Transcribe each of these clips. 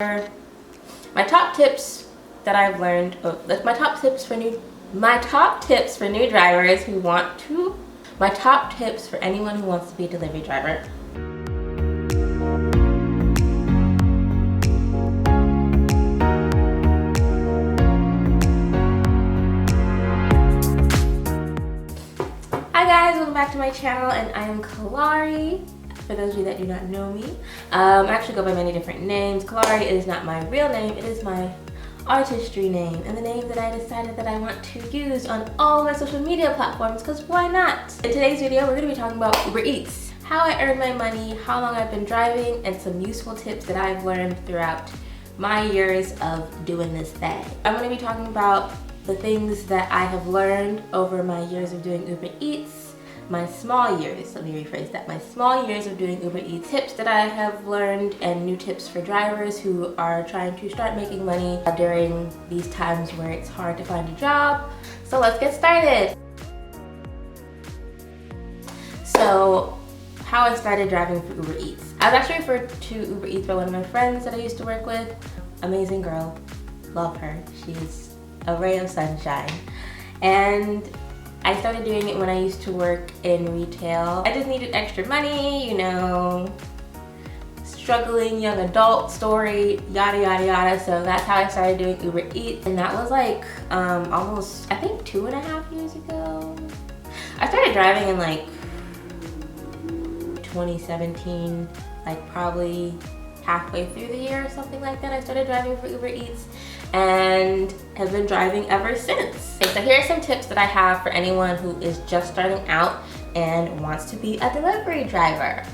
My top tips that I've learned, my top tips for new drivers who want to, my top tips for anyone who wants to be a delivery driver. Hi guys, welcome back to my channel, and I am Kalari. For those of you that do not know me, I actually go by many different names. Kalari is not my real name, it is my artistry name and the name that I decided that I want to use on all my social media platforms, because why not? In today's video, we're going to be talking about Uber Eats, how I earn my money, how long I've been driving, and some useful tips that I've learned throughout my years of doing this thing. I'm going to be talking about the things that I have learned over my years of doing Uber Eats, my small years, let me rephrase that, my small years of doing Uber Eats, tips that I have learned, and new tips for drivers who are trying to start making money during these times where it's hard to find a job. So let's get started. So, how I started driving for Uber Eats. I was actually referred to Uber Eats by one of my friends that I used to work with. Amazing girl, love her. She's a ray of sunshine. And I started doing it when I used to work in retail. I just needed extra money, you know, struggling young adult story, yada yada yada. So that's how I started doing Uber Eats, and that was like almost, I think, 2.5 years ago. I started driving in like 2017, like probably halfway through the year or something like that. I started driving for Uber Eats and have been driving ever since. Okay, so here are some tips that I have for anyone who is just starting out and wants to be a delivery driver.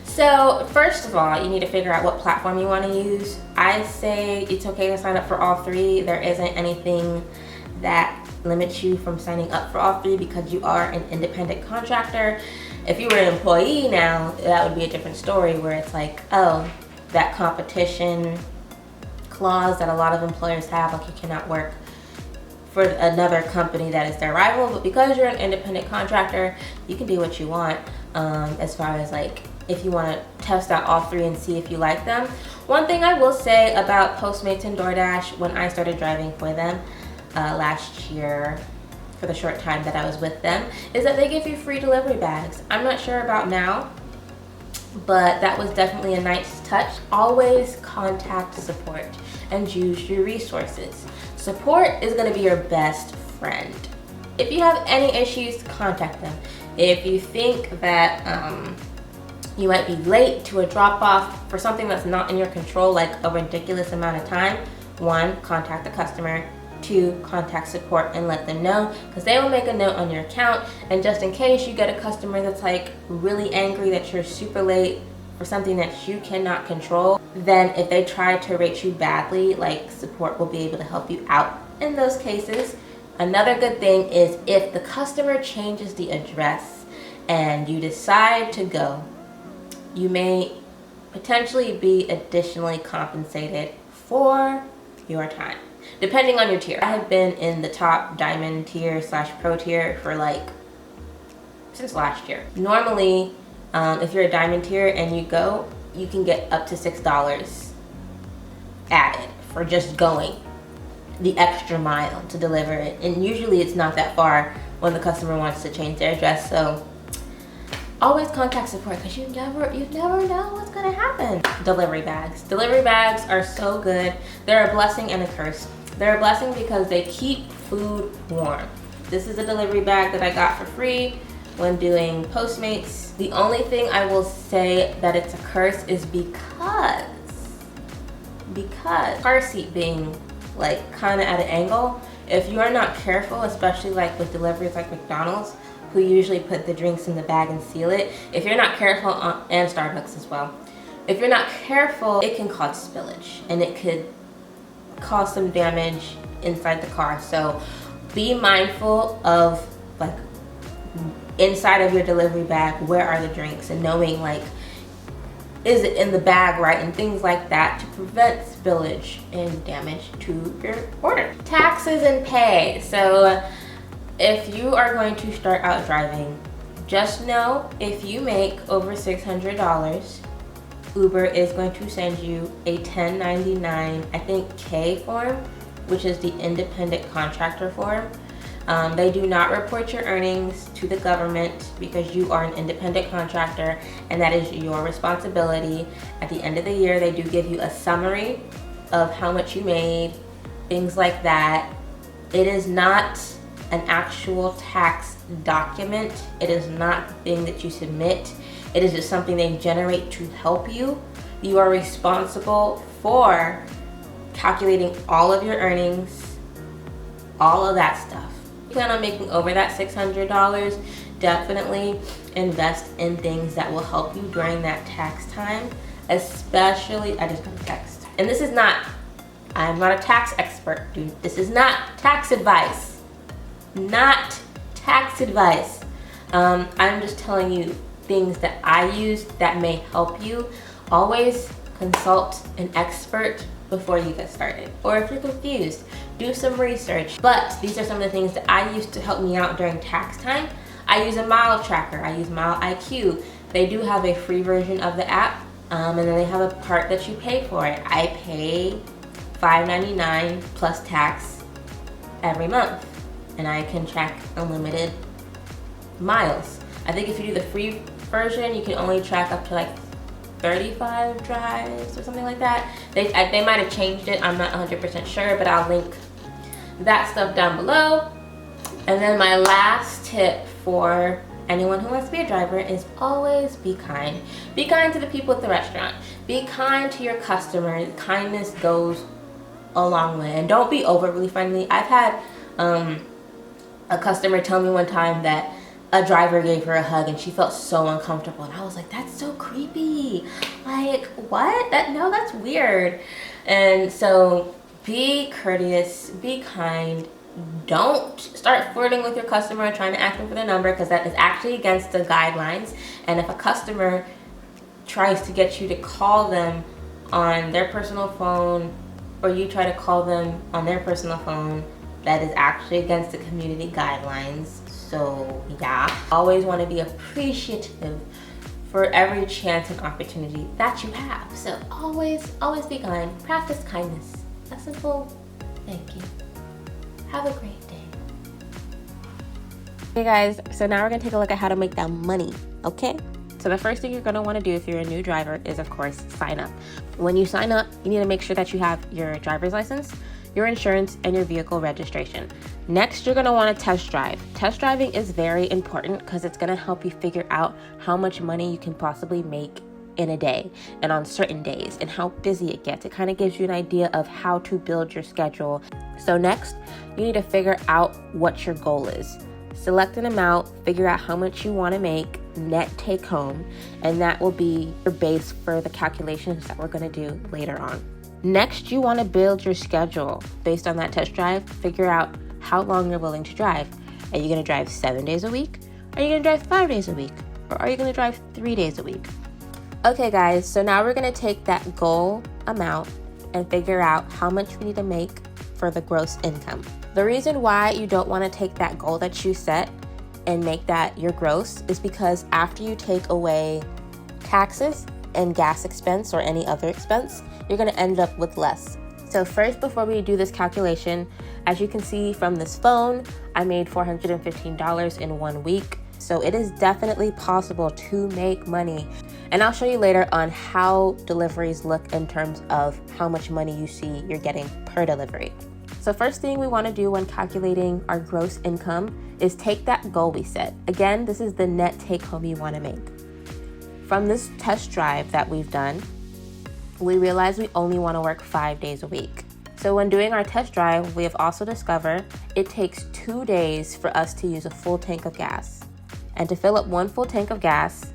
So first of all, you need to figure out what platform you want to use. I say it's okay to sign up for all three. There isn't anything that limits you from signing up for all three because you are an independent contractor. If you were an employee now, that would be a different story, where it's like, oh, that competition clause that a lot of employers have, like you cannot work for another company that is their rival. But because you're an independent contractor, you can do what you want, as far as like if you want to test out all three and see if you like them. One thing I will say about Postmates and DoorDash, when I started driving for them last year, for the short time that I was with them, is that they give you free delivery bags. I'm not sure about now, but that was definitely a nice touch. Always contact support and use your resources. Support is going to be your best friend. If you have any issues, contact them. If you think that you might be late to a drop-off for something that's not in your control, like a ridiculous amount of time, 1, contact the customer. 2, contact support and let them know, because they will make a note on your account. And just in case you get a customer that's like really angry that you're super late for something that you cannot control, then if they try to rate you badly, like, support will be able to help you out in those cases. Another good thing is if the customer changes the address and you decide to go, you may potentially be additionally compensated for your time, depending on your tier. I have been in the top diamond tier / pro tier for like since last year. Normally, if you're a diamond tier and you go, you can get up to $6 added for just going the extra mile to deliver it. And usually it's not that far when the customer wants to change their address. So always contact support, because you never know what's gonna happen. Delivery bags. Delivery bags are so good. They're a blessing and a curse. They're a blessing because they keep food warm. This is a delivery bag that I got for free when doing Postmates. The only thing I will say that it's a curse is because car seat being like kind of at an angle, if you are not careful, especially like with deliveries like McDonald's, who usually put the drinks in the bag and seal it, if you're not careful, and Starbucks as well, if you're not careful, it can cause spillage and it could cause some damage inside the car. So be mindful of, like, inside of your delivery bag, where are the drinks, and knowing, like, is it in the bag right, and things like that to prevent spillage and damage to your order. Taxes and pay. So if you are going to start out driving, just know if you make over $600 Uber is going to send you a 1099, I think, K form, which is the independent contractor form. They do not report your earnings to the government because you are an independent contractor, and that is your responsibility. At the end of the year, they do give you a summary of how much you made, things like that. It is not an actual tax document. It is not the thing that you submit. It is just something they generate to help you. You are responsible for calculating all of your earnings, all of that stuff. Plan on making over that $600, definitely invest in things that will help you during that tax time. Especially, I just got a text, and this is not, I'm not a tax expert, dude. This is not tax advice, not tax advice. I'm just telling you things that I use that may help you. Always consult an expert before you get started, or if you're confused, do some research. But these are some of the things that I use to help me out during tax time. I use a mile tracker, I use Mile IQ. They do have a free version of the app, and then they have a part that you pay for it. I pay $5.99 plus tax every month, and I can track unlimited miles. I think if you do the free version, you can only track up to like 35 drives or something like that. They might have changed it, I'm not 100% sure, but I'll link that stuff down below. And then my last tip for anyone who wants to be a driver is always be kind. Be kind to the people at the restaurant. Be kind to your customers. Kindness goes a long way, and don't be overly friendly. I've had a customer tell me one time that a driver gave her a hug and she felt so uncomfortable, and I was like, that's so creepy. Like, what? No, that's weird. And so be courteous, be kind. Don't start flirting with your customer trying to ask them for their number, because that is actually against the guidelines. And if a customer tries to get you to call them on their personal phone, or you try to call them on their personal phone, that is actually against the community guidelines. So yeah, always want to be appreciative for every chance and opportunity that you have. So always be kind. Practice kindness. A simple thank you. Have a great day. Hey guys, so now we're gonna take a look at how to make that money, okay? So the first thing you're gonna wanna do if you're a new driver is, of course, sign up. When you sign up, you need to make sure that you have your driver's license, your insurance, and your vehicle registration. Next, you're gonna wanna test drive. Test driving is very important because it's gonna help you figure out how much money you can possibly make in a day and on certain days and how busy it gets. It kind of gives you an idea of how to build your schedule. So next, you need to figure out what your goal is. Select an amount, figure out how much you wanna make net take home, and that will be your base for the calculations that we're gonna do later on. Next, you want to build your schedule based on that test drive. Figure out how long you're willing to drive. Are you going to drive 7 days a week? Are you going to drive 5 days a week? Or are you going to drive 3 days a week? Okay guys, so now we're going to take that goal amount and figure out how much we need to make for the gross income. The reason why you don't want to take that goal that you set and make that your gross is because after you take away taxes and gas expense or any other expense, you're gonna end up with less. So first, before we do this calculation, as you can see from this phone, I made $415 in 1 week. So it is definitely possible to make money. And I'll show you later on how deliveries look in terms of how much money you see you're getting per delivery. So first thing we wanna do when calculating our gross income is take that goal we set. Again, this is the net take home you wanna make. From this test drive that we've done, we realized we only want to work 5 days a week. So when doing our test drive, we have also discovered it takes 2 days for us to use a full tank of gas. And to fill up 1 full tank of gas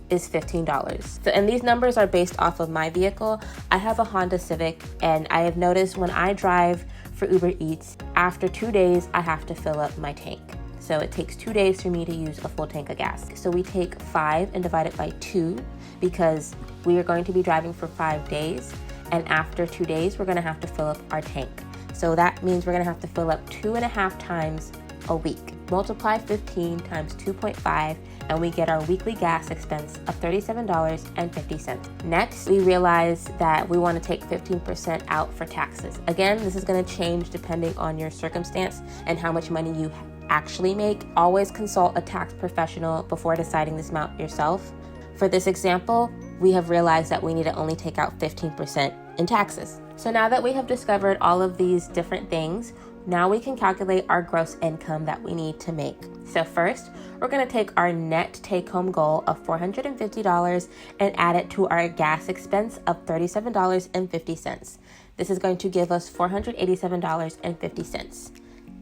is $15. So, and these numbers are based off of my vehicle. I have a Honda Civic, and I have noticed when I drive for Uber Eats, after 2 days, I have to fill up my tank. So it takes 2 days for me to use a full tank of gas. So we take 5 and divide it by 2 because we are going to be driving for 5 days. And after 2 days, we're gonna have to fill up our tank. So that means we're gonna have to fill up 2.5 times a week. Multiply 15 times 2.5 and we get our weekly gas expense of $37.50. Next, we realize that we want to take 15% out for taxes. Again, this is going to change depending on your circumstance and how much money you actually make. Always consult a tax professional before deciding this amount yourself. For this example, we have realized that we need to only take out 15% in taxes. So now that we have discovered all of these different things, now we can calculate our gross income that we need to make. So first, we're going to take our net take-home goal of $450 and add it to our gas expense of $37.50. This is going to give us $487.50.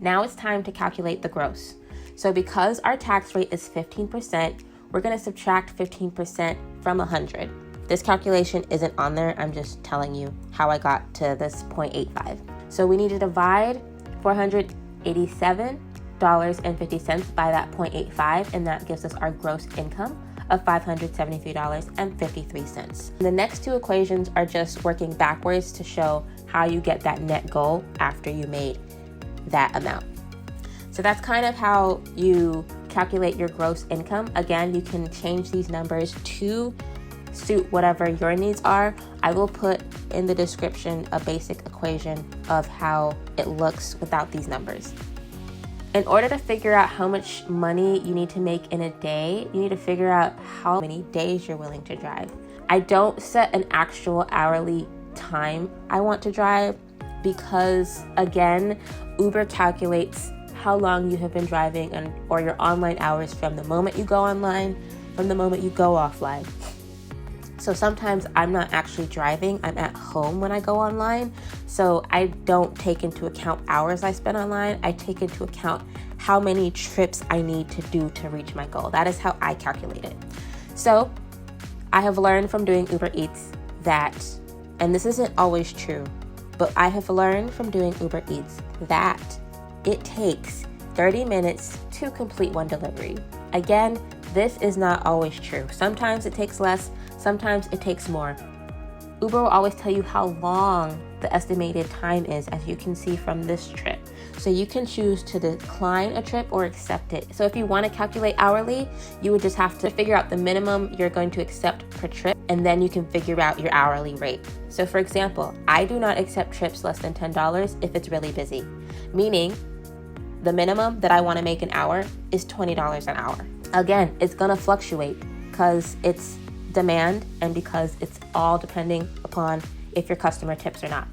Now it's time to calculate the gross. So because our tax rate is 15%, we're going to subtract 15% from 100. This calculation isn't on there. I'm just telling you how I got to this 0.85. So we need to divide $487.50 by that 0.85, and that gives us our gross income of $573.53. The next two equations are just working backwards to show how you get that net goal after you made that amount. So that's kind of how you calculate your gross income. Again, you can change these numbers to suit whatever your needs are. I will put in the description a basic equation of how it looks without these numbers. In order to figure out how much money you need to make in a day, you need to figure out how many days you're willing to drive. I don't set an actual hourly time I want to drive because, again, Uber calculates how long you have been driving or your online hours from the moment you go online, from the moment you go offline. So sometimes I'm not actually driving, I'm at home when I go online. So I don't take into account hours I spend online. I take into account how many trips I need to do to reach my goal. That is how I calculate it. So I have learned from doing Uber Eats that, and this isn't always true, but I have learned from doing Uber Eats that it takes 30 minutes to complete one delivery. Again, this is not always true. Sometimes it takes less, sometimes it takes more. Uber will always tell you how long the estimated time is, as you can see from this trip. So you can choose to decline a trip or accept it. So if you want to calculate hourly, you would just have to figure out the minimum you're going to accept per trip, and then you can figure out your hourly rate. So for example, I do not accept trips less than $10 if it's really busy, meaning the minimum that I want to make an hour is $20 an hour. Again, it's going to fluctuate because it's demand and because it's all depending upon if your customer tips or not.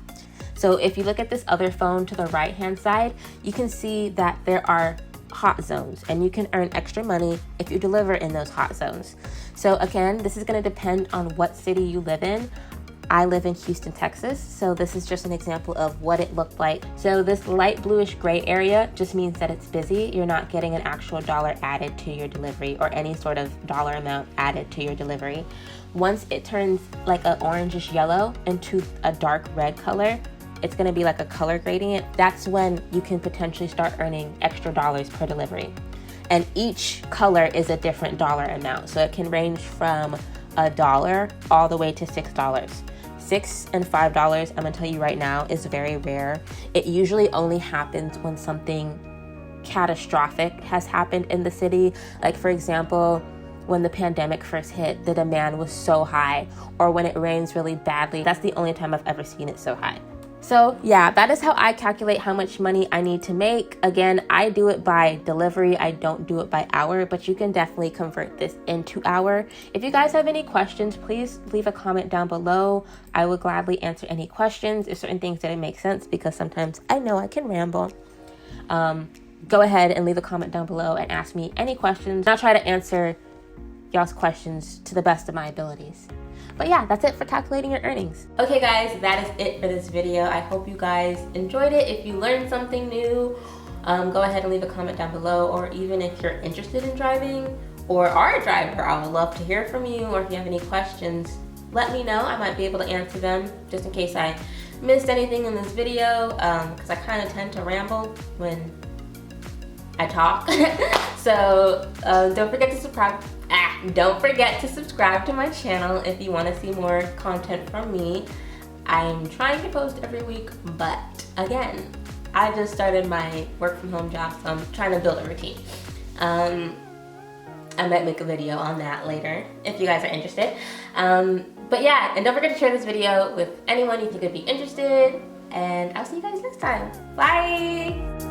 So if you look at this other phone to the right hand side, you can see that there are hot zones and you can earn extra money if you deliver in those hot zones. So again, this is going to depend on what city you live in. I live in Houston, Texas, so this is just an example of what it looked like. So this light bluish gray area just means that it's busy. You're not getting an actual dollar added to your delivery or any sort of dollar amount added to your delivery. Once it turns like an orangish yellow into a dark red color, it's going to be like a color gradient. That's when you can potentially start earning extra dollars per delivery. And each color is a different dollar amount. So it can range from $1 all the way to $6. $6 and $5, I'm gonna tell you right now, is very rare. It usually only happens when something catastrophic has happened in the city. Like for example, when the pandemic first hit, the demand was so high, or when it rains really badly. That's the only time I've ever seen it so high. So yeah, that is how I calculate how much money I need to make. Again, I do it by delivery. I don't do it by hour, but you can definitely convert this into hour. If you guys have any questions, please leave a comment down below. I will gladly answer any questions. If certain things didn't make sense, because sometimes I know I can ramble. Go ahead and leave a comment down below and ask me any questions. I'll try to answer y'all's questions to the best of my abilities. But yeah, that's it for calculating your earnings. Okay guys, that is it for this video. I hope you guys enjoyed it. If you learned something new, go ahead and leave a comment down below, or even if you're interested in driving or are a driver, I would love to hear from you, or if you have any questions, let me know. I might be able to answer them, just in case I missed anything in this video, because I kind of tend to ramble when I talk. So don't forget to subscribe. Don't forget to subscribe to my channel if you want to see more content from me. I'm trying to post every week, but again, I just started my work from home job, so I'm trying to build a routine. I might make a video on that later if you guys are interested. But yeah, and don't forget to share this video with anyone you think would be interested, and I'll see you guys next time. Bye!